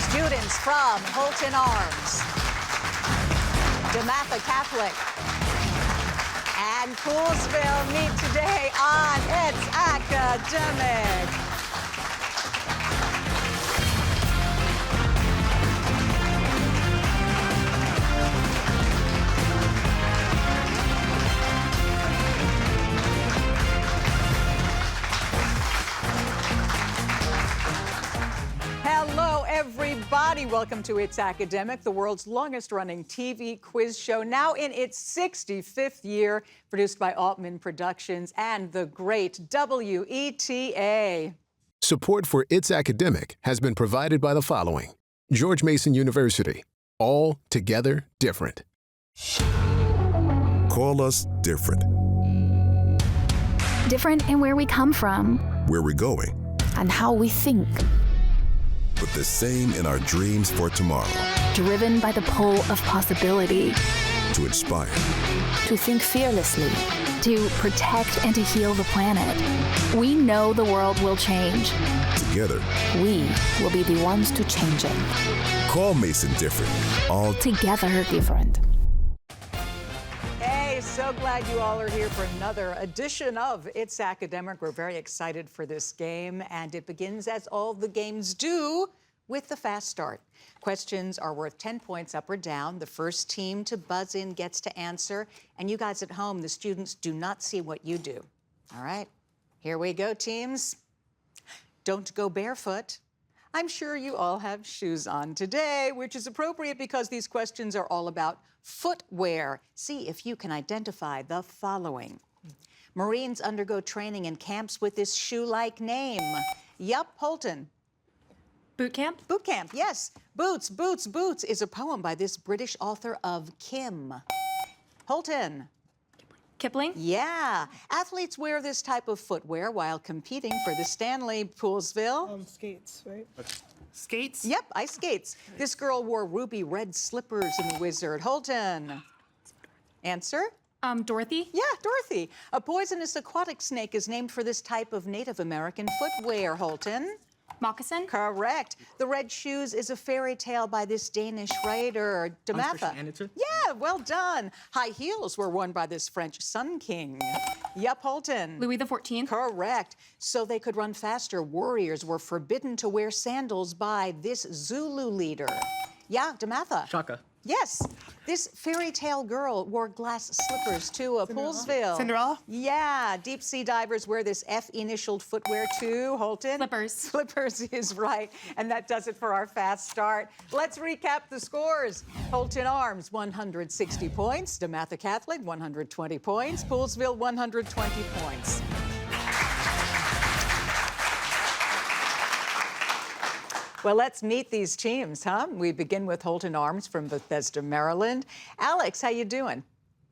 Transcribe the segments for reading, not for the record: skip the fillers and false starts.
Students from Holton-Arms, DeMatha Catholic, and Poolesville meet today on It's Academic. Hello, everybody. Welcome to It's Academic, the world's longest-running TV quiz show, now in its 65th year, produced by Altman Productions and the great WETA. Support for It's Academic has been provided by the following: George Mason University, all together different. Call us different. Different in where we come from, Where we're going, and how we think. but the same in our dreams for tomorrow. Driven by the pull of possibility. To inspire, To think fearlessly. To protect and to heal the planet. We know the world will change. together. We will be the ones to change it. Call Mason different. All Together different. Hey, so glad you all are here for another edition of It's Academic. We're very excited for this game, and it begins, as all the games do, with the fast start. Questions are worth 10 points up or down. The first team to buzz in gets to answer, and you guys at home, the students, do not see what you do. All right, here we go, teams. Don't go barefoot. I'm sure you all have shoes on today, which is appropriate because these questions are all about footwear. See if you can identify the following. Marines undergo training in camps with this shoe-like name. Yup, Holton. Boot camp? Boot camp, yes. Boots, Boots, Boots is a poem by this British author of Kim. Holton. Kipling? Yeah. Athletes wear this type of footwear while competing for the Stanley. Poolesville. Skates, right? Skates? Yep, ice skates. This girl wore ruby red slippers in The Wizard. Holton. Answer? Dorothy? Yeah, Dorothy. A poisonous aquatic snake is named for this type of Native American footwear. Holton. Moccasin? Correct. The Red Shoes is a fairy tale by this Danish writer, DeMatha. Yeah, well done. High heels were worn by this French Sun King. Yup, Holton. Louis XIV? Correct. So they could run faster, warriors were forbidden to wear sandals by this Zulu leader. Yeah, DeMatha. Shaka. Yes. This fairy tale girl wore glass slippers to Poolesville. Cinderella? Yeah. Deep sea divers wear this F-initialed footwear too. Holton? Slippers. Slippers is right. And that does it for our fast start. Let's recap the scores. Holton-Arms, 160 points. DeMatha Catholic, 120 points. Poolesville, 120 points. Well, let's meet these teams, huh? We begin with Holton-Arms from Bethesda, Maryland. Alex, how you doing?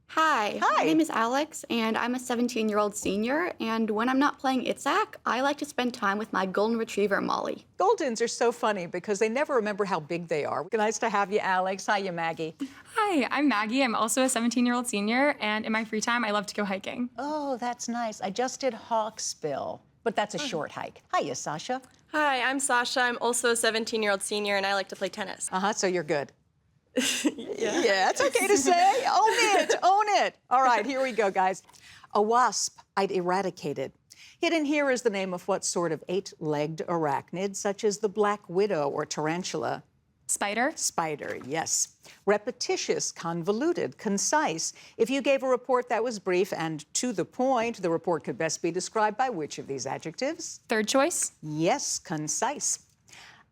Hi. Hi. My name is Alex, and I'm a 17-year-old senior, and when I'm not playing ITSAC, I like to spend time with my golden retriever, Molly. Goldens are so funny because they never remember how big they are. Nice to have you, Alex. Hi, you, Maggie. Hi, I'm Maggie. I'm also a 17-year-old senior, and in my free time, I love to go hiking. Oh, that's nice. I just did Hawksville, but that's a short hike. Hiya, Sasha. Hi, I'm Sasha. I'm also a 17-year-old senior, and I like to play tennis. So you're good. Yeah. Yeah, it's okay to say. Own it, own it. All right, here we go, guys. A wasp I'd eradicated. Hidden here is the name of what sort of 8-legged arachnid, such as the black widow or tarantula? Spider? Spider, yes. Repetitious, convoluted, concise. If you gave a report that was brief and to the point, the report could best be described by which of these adjectives? Third choice? Yes, concise.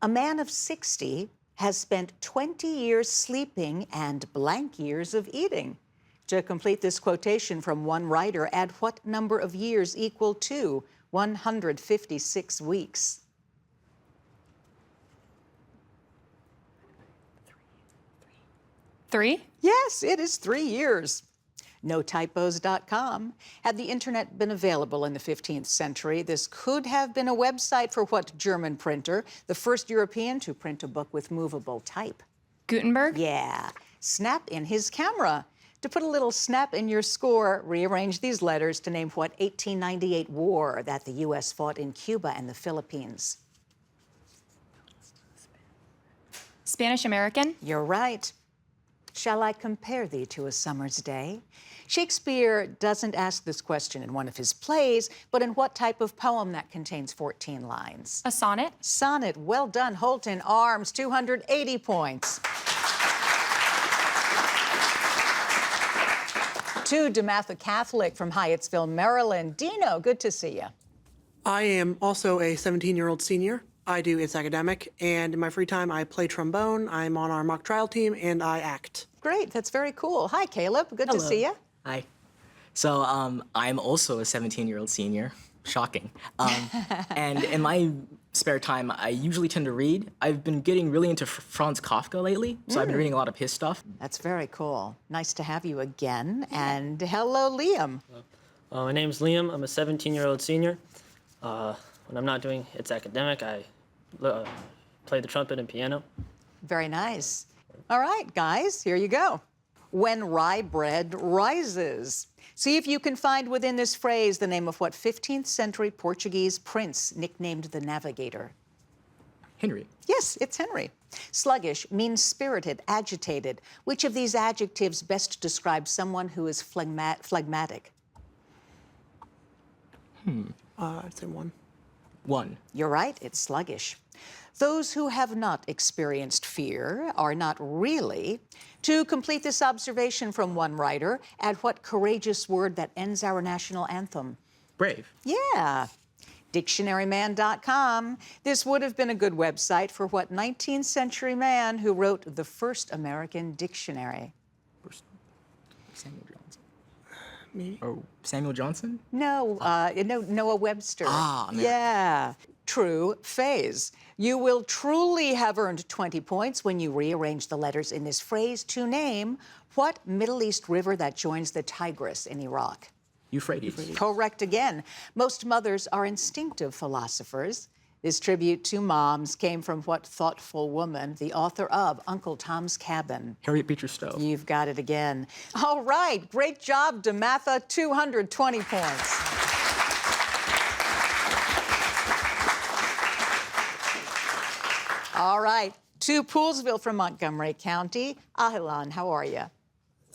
A man of 60 has spent 20 years sleeping and blank years of eating. To complete this quotation from one writer, add what number of years equal to 156 weeks? Three? Yes, it is 3 years. NoTypos.com. Had the internet been available in the 15th century, this could have been a website for what German printer? The first European to print a book with movable type. Gutenberg? Yeah. Snap in his camera. To put a little snap in your score, rearrange these letters to name what 1898 war that the U.S. fought in Cuba and the Philippines. Spanish American. You're right. Shall I compare thee to a summer's day? Shakespeare doesn't ask this question in one of his plays, but in what type of poem that contains 14 lines? A sonnet. Sonnet. Well done, Holton-Arms, 280 points. To DeMatha Catholic from Hyattsville, Maryland. Dino, good to see you. I am also a 17-year-old senior. I do It's Academic, and in my free time, I play trombone, I'm on our mock trial team, and I act. Great, that's very cool. Hi, Caleb, good to see you. Hi. So I'm also a 17-year-old senior. Shocking. And in my spare time, I usually tend to read. I've been getting really into Franz Kafka lately, so I've been reading a lot of his stuff. That's very cool. Nice to have you again. And hello, Liam. My name's Liam. I'm a 17-year-old senior. When I'm not doing It's Academic, I play the trumpet and piano. Very nice. All right, guys, here you go. When rye bread rises. See if you can find within this phrase the name of what 15th century Portuguese prince nicknamed the Navigator. Henry. Yes, it's Henry. Sluggish means spirited, agitated. Which of these adjectives best describes someone who is phlegmatic? I'd say one. One. You're right, it's sluggish. Those who have not experienced fear are not really. To complete this observation from one writer, add what courageous word that ends our national anthem? Brave. Yeah. Dictionaryman.com. This would have been a good website for what 19th century man who wrote the first American dictionary? Samuel Johnson. Me? Oh, Samuel Johnson? No, Noah Webster. Ah, American. Yeah. True phase. You will truly have earned 20 points when you rearrange the letters in this phrase to name what Middle East river that joins the Tigris in Iraq. Euphrates. Correct again. Most mothers are instinctive philosophers. This tribute to moms came from what thoughtful woman, the author of Uncle Tom's Cabin? Harriet Beecher Stowe. You've got it again. All right, great job, DeMatha, 220 points. All right, to Poolesville from Montgomery County. Ahilan, how are you?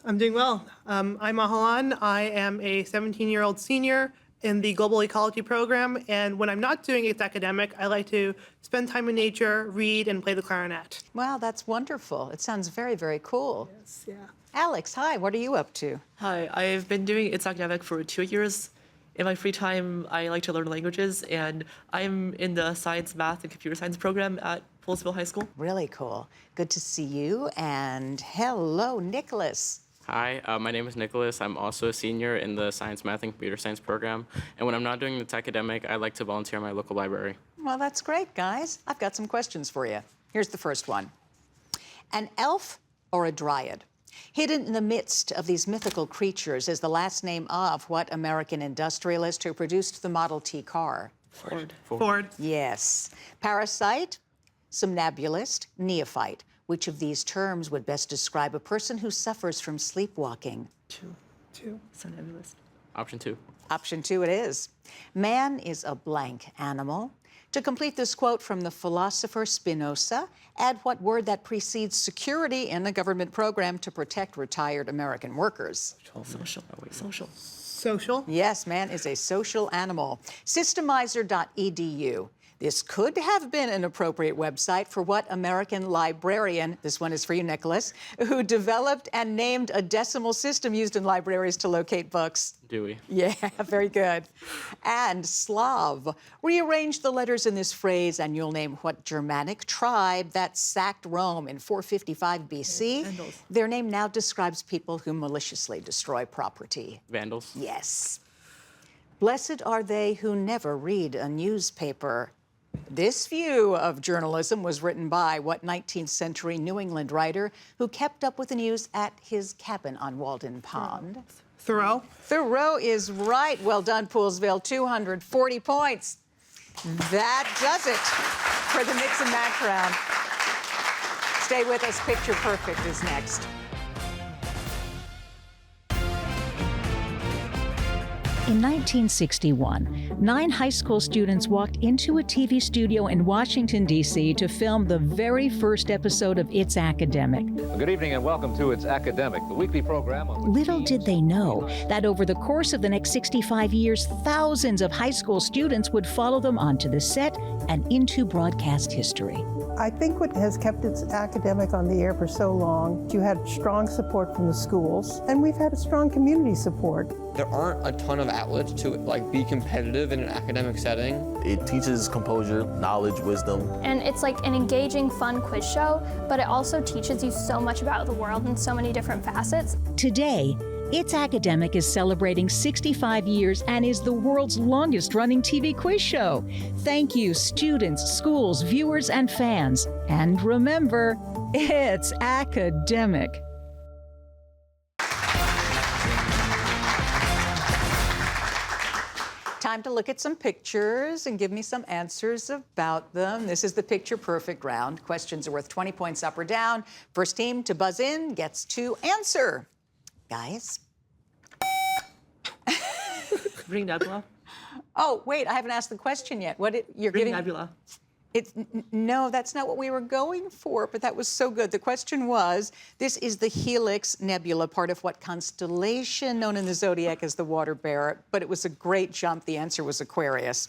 I'm doing well. I'm Ahalan. I am a 17-year-old senior in the Global Ecology program, and when I'm not doing It's Academic, I like to spend time in nature, read, and play the clarinet. Wow, that's wonderful. It sounds very, very cool. Yes, yeah. Alex, hi, what are you up to? Hi, I've been doing It's Academic for 2 years. In my free time, I like to learn languages, and I'm in the science, math, and computer science program at Poolesville High School. Really cool. Good to see you, and hello, Nicholas. Hi, my name is Nicholas. I'm also a senior in the Science, Math, and Computer Science program. And when I'm not doing It's Academic, I like to volunteer at my local library. Well, that's great, guys. I've got some questions for you. Here's the first one. An elf or a dryad? Hidden in the midst of these mythical creatures is the last name of what American industrialist who produced the Model T car? Ford. Yes. Parasite, somnambulist, neophyte. Which of these terms would best describe a person who suffers from sleepwalking? Two. Somnambulist. Option 2. Option 2 it is. Man is a blank animal. To complete this quote from the philosopher Spinoza, add what word that precedes security in a government program to protect retired American workers? Social. Social. Social. Yes, man is a social animal. Systemizer.edu. This could have been an appropriate website for what American librarian, this one is for you, Nicholas, who developed and named a decimal system used in libraries to locate books? Dewey. Yeah, very good. And Slav. Rearrange the letters in this phrase and you'll name what Germanic tribe that sacked Rome in 455 BC. Vandals. Their name now describes people who maliciously destroy property. Vandals. Yes. Blessed are they who never read a newspaper. This view of journalism was written by what 19th century New England writer who kept up with the news at his cabin on Walden Pond? Thoreau. Thoreau is right. Well done, Poolesville. 240 points. That does it for the Mix and Match round. Stay with us. Picture Perfect is next. In 1961, 9 high school students walked into a TV studio in Washington, D.C. to film the very first episode of It's Academic. Good evening and welcome to It's Academic, the weekly program on which Little did they know that over the course of the next 65 years, thousands of high school students would follow them onto the set and into broadcast history. I think what has kept It's Academic on the air for so long, you had strong support from the schools, and we've had a strong community support. There aren't a ton of outlets to be competitive in an academic setting. It teaches composure, knowledge, wisdom. And it's like an engaging, fun quiz show, but it also teaches you so much about the world in so many different facets. Today, It's Academic is celebrating 65 years and is the world's longest-running TV quiz show. Thank you, students, schools, viewers, and fans. And remember, it's academic. Time to look at some pictures and give me some answers about them. This is the picture perfect round. Questions are worth 20 points up or down. First team to buzz in gets to answer. Guys? Ring nebula. Oh, wait, I haven't asked the question yet. You're Ring giving... nebula. No, that's not what we were going for, but that was so good. The question was, this is the Helix Nebula, part of what constellation known in the zodiac as the Water Bearer? But it was a great jump. The answer was Aquarius.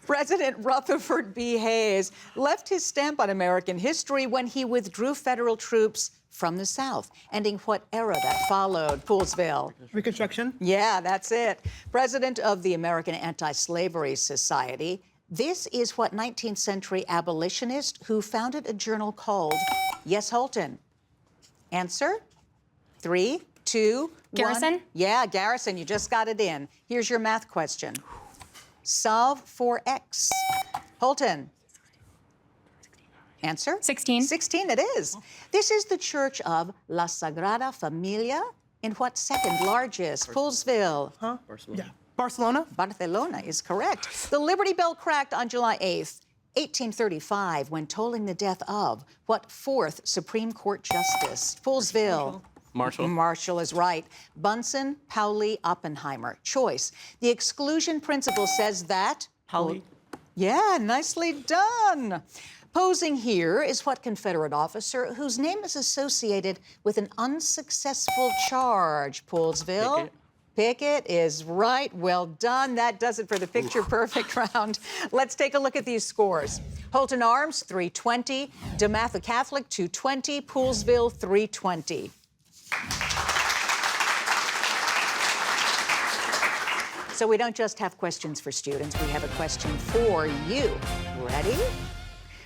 President Rutherford B. Hayes left his stamp on American history when he withdrew federal troops from the South, ending what era that followed? Poolesville. Reconstruction? Yeah, that's it. President of the American Anti-Slavery Society. This is what 19th century abolitionist who founded a journal called Yes, Holton. Answer? 3, 2, 1. Garrison? Yeah, Garrison, you just got it in. Here's your math question. Solve for X. Holton. Answer? 16. 16 it is. This is the church of La Sagrada Familia in what second largest? Poolesville. Huh? Barcelona. Yeah. Barcelona? Barcelona is correct. The Liberty Bell cracked on July 8th, 1835, when tolling the death of what 4th Supreme Court Justice? Poolesville. Marshall. Marshall is right. Bunsen, Pauli, Oppenheimer. Choice. The exclusion principle says that... Pauli. Yeah, nicely done. Posing here is what Confederate officer whose name is associated with an unsuccessful charge? Poolesville. Pickett is right. Well done. That does it for the picture perfect round. Let's take a look at these scores. Holton-Arms, 320. DeMatha Catholic, 220. Poolesville, 320. So we don't just have questions for students. We have a question for you. Ready?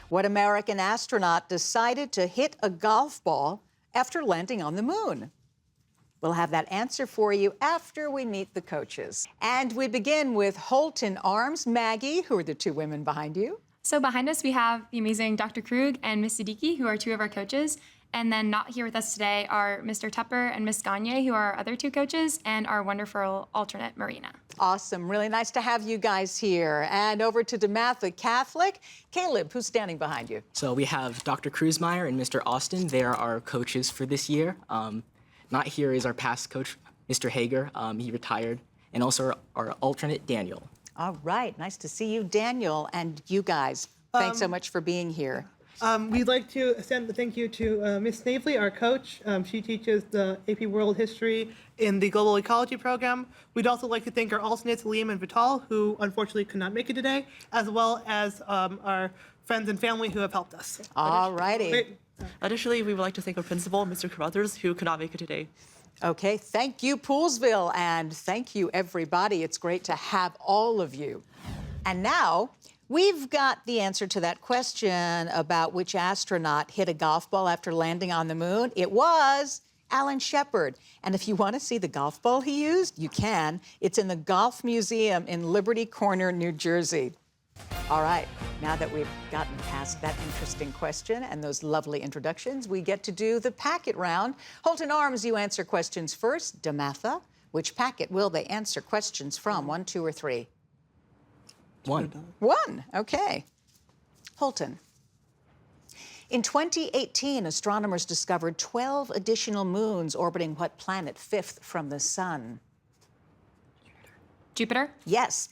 What American astronaut decided to hit a golf ball after landing on the moon? We'll have that answer for you after we meet the coaches. And we begin with Holton-Arms. Maggie, who are the two women behind you? So behind us, we have the amazing Dr. Krug and Miss Siddiqui, who are two of our coaches. And then not here with us today are Mr. Tupper and Miss Gagne, who are our other two coaches, and our wonderful alternate, Marina. Awesome. Really nice to have you guys here. And over to DeMatha Catholic. Caleb, who's standing behind you? So we have Dr. Kruzmeyer and Mr. Austin. They are our coaches for this year. Not here is our past coach, Mr. Hager. He retired. And also our alternate, Daniel. All right. Nice to see you, Daniel. And you guys, thanks so much for being here. We'd like to send a thank you to Miss Snavely, our coach. She teaches the AP World History in the Global Ecology program. We'd also like to thank our alternates, Liam and Vital, who unfortunately could not make it today, as well as our friends and family who have helped us. All righty. Additionally, we would like to thank our principal, Mr. Carruthers, who could not make it today. Okay, thank you, Poolesville, and thank you, everybody. It's great to have all of you. And now, we've got the answer to that question about which astronaut hit a golf ball after landing on the moon. It was Alan Shepard. And if you want to see the golf ball he used, you can. It's in the Golf Museum in Liberty Corner, New Jersey. All right, now that we've gotten past that interesting question and those lovely introductions, we get to do the packet round. Holton-Arms, you answer questions first. DeMatha, which packet will they answer questions from? 1, 2, or 3? 1. 1, okay. Holton. In 2018, astronomers discovered 12 additional moons orbiting what planet 5th from the sun? Jupiter? Yes.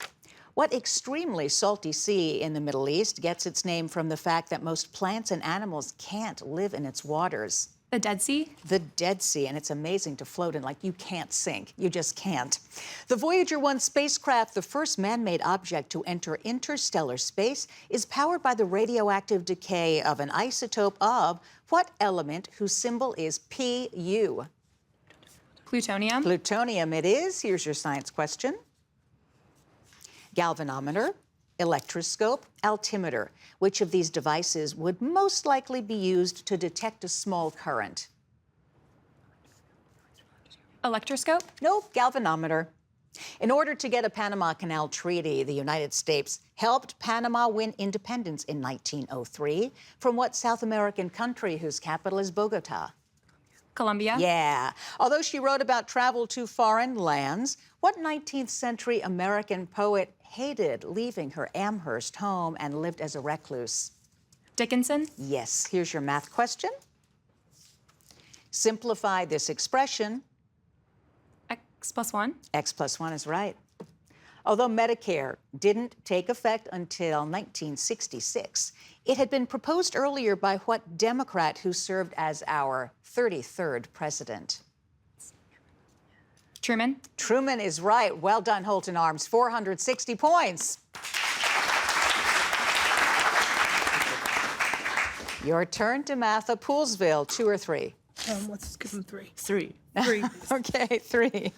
What extremely salty sea in the Middle East gets its name from the fact that most plants and animals can't live in its waters? The Dead Sea? The Dead Sea, and it's amazing to float in, like you can't sink. You just can't. The Voyager 1 spacecraft, the first man-made object to enter interstellar space, is powered by the radioactive decay of an isotope of what element whose symbol is Pu? Plutonium? Plutonium it is. Here's your science question. Galvanometer, electroscope, altimeter. Which of these devices would most likely be used to detect a small current? Electroscope? Nope, galvanometer. In order to get a Panama Canal Treaty, the United States helped Panama win independence in 1903 from what South American country whose capital is Bogota? Colombia? Yeah. Although she wrote about travel to foreign lands, what 19th century American poet hated leaving her Amherst home and lived as a recluse? Dickinson? Yes. Here's your math question. Simplify this expression. X plus 1? X plus 1 is right. Although Medicare didn't take effect until 1966, it had been proposed earlier by what Democrat who served as our 33rd president? Truman? Truman is right. Well done, Holton-Arms. 460 points. Your turn, DeMatha. Poolesville, 2 or 3? Let's give them 3. 3. 3. Okay, 3.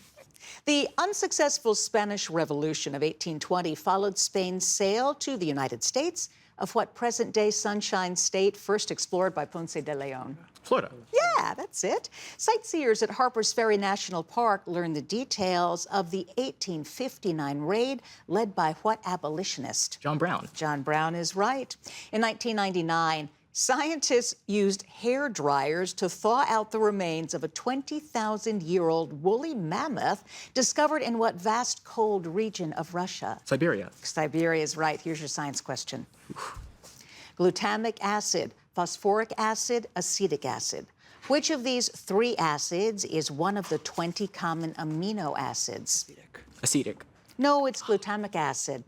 The unsuccessful Spanish Revolution of 1820 followed Spain's sale to the United States of what present-day Sunshine State first explored by Ponce de Leon? Florida. Yeah, that's it. Sightseers at Harper's Ferry National Park learned the details of the 1859 raid led by what abolitionist? John Brown. John Brown is right. In 1999, scientists used hair dryers to thaw out the remains of a 20,000-year-old woolly mammoth discovered in what vast cold region of Russia? Siberia. Siberia is right. Here's your science question. Glutamic acid, phosphoric acid, acetic acid. Which of these 3 acids is one of the 20 common amino acids? Acetic. No, it's glutamic acid.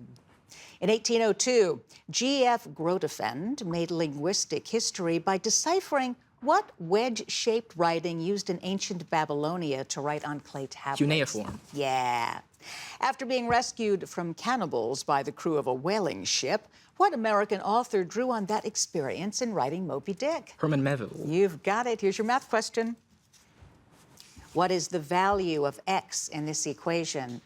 In 1802, G.F. Grotefend made linguistic history by deciphering what wedge-shaped writing used in ancient Babylonia to write on clay tablets. Cuneiform. Yeah. After being rescued from cannibals by the crew of a whaling ship, what American author drew on that experience in writing Moby Dick? Herman Melville. You've got it. Here's your math question. What is the value of x in this equation?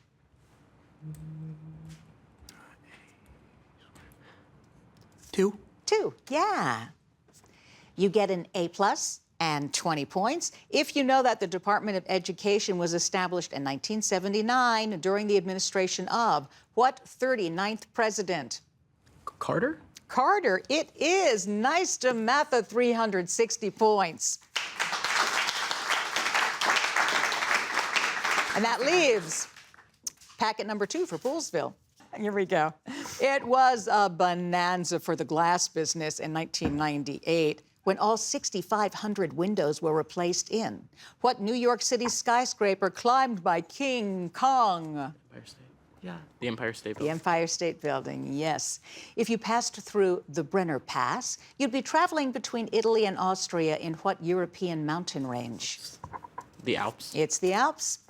Two, yeah. You get an A+ and 20 points if you know that the Department of Education was established in 1979 during the administration of what 39th president? Carter? Carter, it is. Nice, DeMatha, 360 points. And that leaves packet number 2 for Poolesville. Here we go. It was a bonanza for the glass business in 1998 when all 6,500 windows were replaced in what New York City skyscraper climbed by King Kong? Empire State. Yeah. The Empire State Building. The Empire State Building, yes. If you passed through the Brenner Pass, you'd be traveling between Italy and Austria in what European mountain range? The Alps. It's the Alps.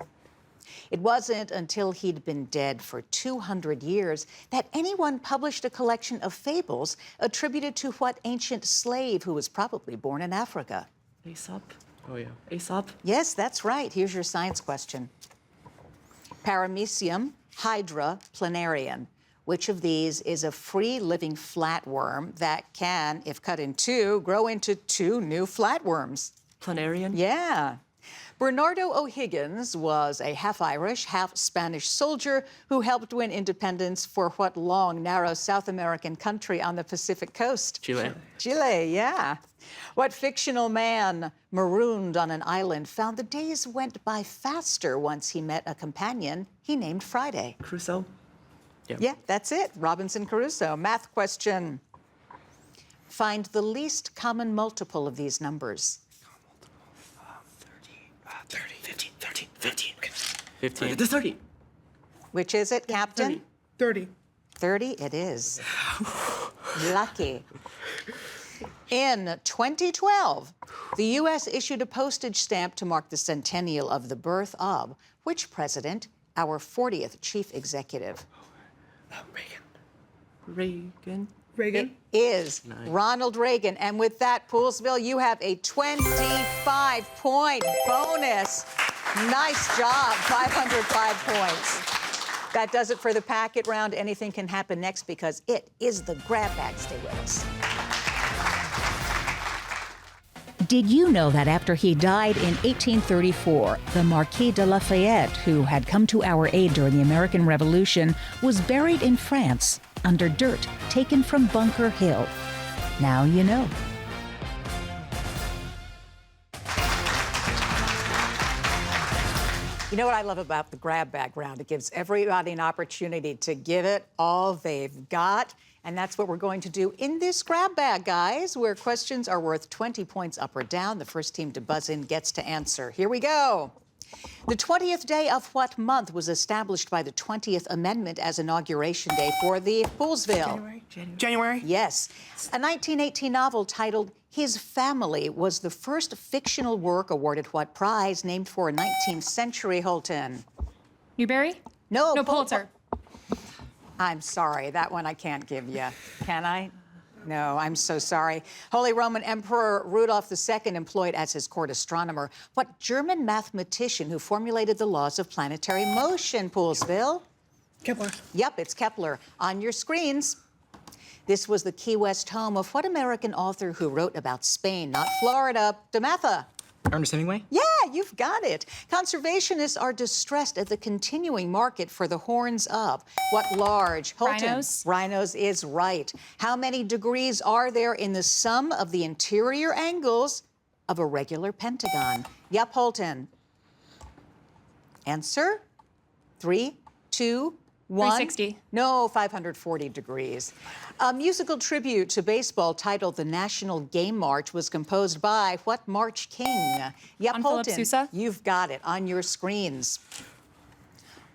It wasn't until he'd been dead for 200 years that anyone published a collection of fables attributed to what ancient slave who was probably born in Africa? Aesop. Oh, yeah. Aesop. Yes, that's right. Here's your science question. Paramecium, Hydra, Planarian. Which of these is a free-living flatworm that can, if cut in 2, grow into 2 new flatworms? Planarian. Yeah. Bernardo O'Higgins was a half-Irish, half-Spanish soldier who helped win independence for what long, narrow South American country on the Pacific coast? Chile. Chile, yeah. What fictional man, marooned on an island, found the days went by faster once he met a companion he named Friday? Crusoe. Yeah, that's it. Robinson Crusoe. Math question. Find the least common multiple of these numbers. 30, 15, 13, 15. Okay. 15. There's 30. Which is it, Captain? 30. 30 it is. Lucky. In 2012, the U.S. issued a postage stamp to mark the centennial of the birth of which president, our 40th chief executive? Reagan. It is Ronald Reagan. And with that, Poolesville, you have a 25-point bonus. Nice job, 505 points. That does it for the packet round. Anything can happen next because it is the grab bag. Stay with us. Did you know that after he died in 1834, the Marquis de Lafayette, who had come to our aid during the American Revolution, was buried in France under dirt taken from Bunker Hill? Now you know. You know what I love about the grab bag round? It gives everybody an opportunity to give it all they've got. And that's what we're going to do in this grab bag, guys, where questions are worth 20 points up or down. The first team to buzz in gets to answer. Here we go. The 20th day of what month was established by the 20th Amendment as inauguration day for the Poolesville? January. Yes. A 1918 novel titled His Family was the first fictional work awarded what prize named for a 19th century Holton? Newbery? No, Pulitzer. I'm sorry, that one I can't give you. Can I? No, I'm so sorry. Holy Roman Emperor Rudolph II employed as his court astronomer what German mathematician who formulated the laws of planetary motion, Poolesville? Kepler. Yep, it's Kepler. On your screens. This was the Key West home of what American author who wrote about Spain, not Florida? DeMatha. Ernest Hemingway? Yeah, you've got it. Conservationists are distressed at the continuing market for the horns of what large? Holton. Rhinos. Rhinos is right. How many degrees are there in the sum of the interior angles of a regular pentagon? Yep, Holton. Answer? 3, 2, 1. 360. No, 540 degrees. A musical tribute to baseball titled The National Game March was composed by what March King? Yep, On Holton. Philip Sousa. You've got it on your screens.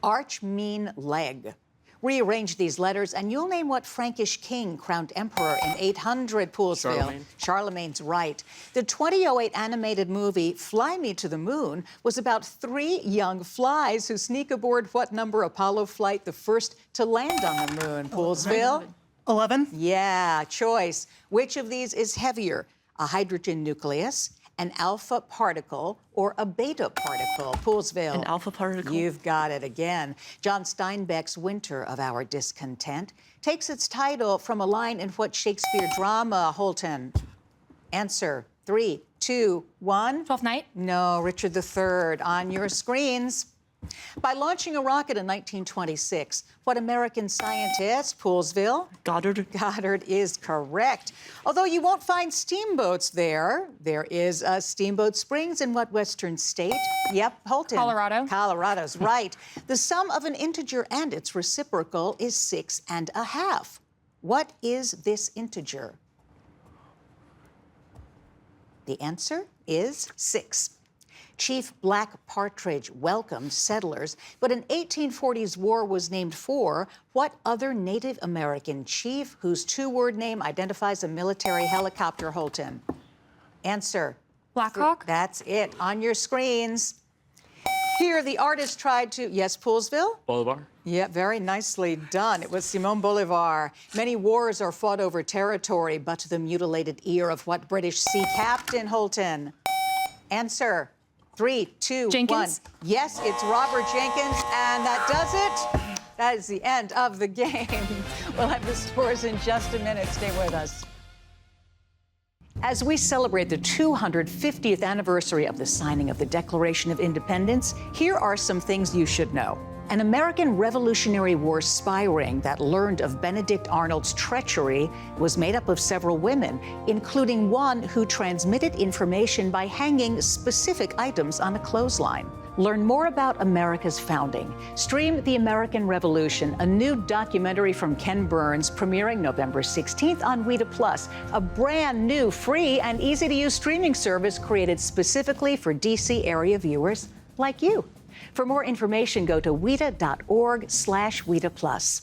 Arch mean leg. Rearrange these letters and you'll name what Frankish king crowned emperor in 800, Poolesville. Charlemagne. Charlemagne's right. The 2008 animated movie Fly Me to the Moon was about 3 young flies who sneak aboard what number Apollo flight, the first to land on the moon, Poolesville? 11. Yeah, choice. Which of these is heavier? A hydrogen nucleus, an alpha particle, or a beta particle? Poolesville. An alpha particle. You've got it again. John Steinbeck's Winter of Our Discontent takes its title from a line in what Shakespeare drama, Holton? Answer. 3, 2, 1. Twelfth Night? No, Richard III. On your screens. By launching a rocket in 1926, what American scientist, Poolesville? Goddard. Goddard is correct. Although you won't find steamboats there, there is a Steamboat Springs in what western state? Yep, Holton. Colorado. Colorado's right. The sum of an integer and its reciprocal is 6.5. What is this integer? The answer is 6. Chief Black Partridge welcomed settlers, but an 1840s war was named for what other Native American chief whose 2-word name identifies a military helicopter, Holton? Answer. Blackhawk? That's it. On your screens. Here, the artist tried to... Yes, Poolesville? Bolivar. Yeah, very nicely done. It was Simón Bolivar. Many wars are fought over territory, but to the mutilated ear of what British sea captain, Holton? Answer. 3, 2, Jenkins? 1. Yes, it's Robert Jenkins, and that does it. That is the end of the game. We'll have the scores in just a minute. Stay with us. As we celebrate the 250th anniversary of the signing of the Declaration of Independence, here are some things you should know. An American Revolutionary War spy ring that learned of Benedict Arnold's treachery was made up of several women, including one who transmitted information by hanging specific items on a clothesline. Learn more about America's founding. Stream The American Revolution, a new documentary from Ken Burns, premiering November 16th on WETA+, a brand new, free, and easy-to-use streaming service created specifically for D.C. area viewers like you. For more information, go to WETA.org/WETA+.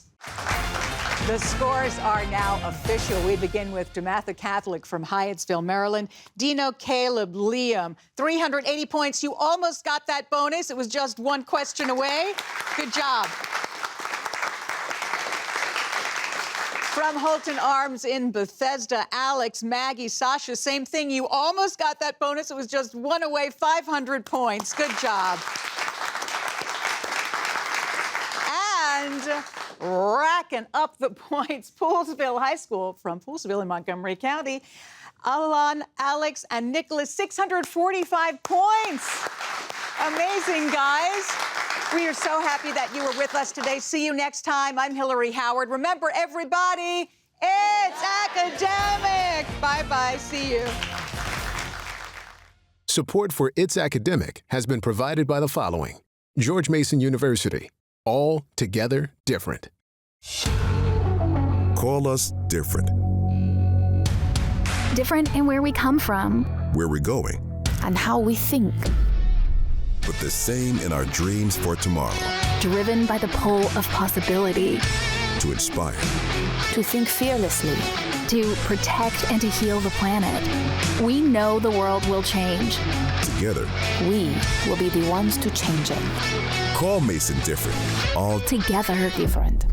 The scores are now official. We begin with DeMatha Catholic from Hyattsville, Maryland. Dino, Caleb, Liam, 380 points. You almost got that bonus. It was just one question away. Good job. From Holton-Arms in Bethesda, Alex, Maggie, Sasha, same thing. You almost got that bonus. It was just one away, 500 points. Good job. And racking up the points, Poolesville High School from Poolesville in Montgomery County. Alan, Alex, and Nicholas, 645 points. Amazing, guys. We are so happy that you were with us today. See you next time. I'm Hillary Howard. Remember, everybody, it's academic. Bye-bye. See you. Support for It's Academic has been provided by the following: George Mason University. All together different. Call us different. Different in where we come from, Where we're going, and how we think. but the same in our dreams for tomorrow. Driven by the pull of possibility. To inspire, To think fearlessly. To protect and to heal the planet. We know the world will change. together. We will be the ones to change it. Call Mason different. All Together different.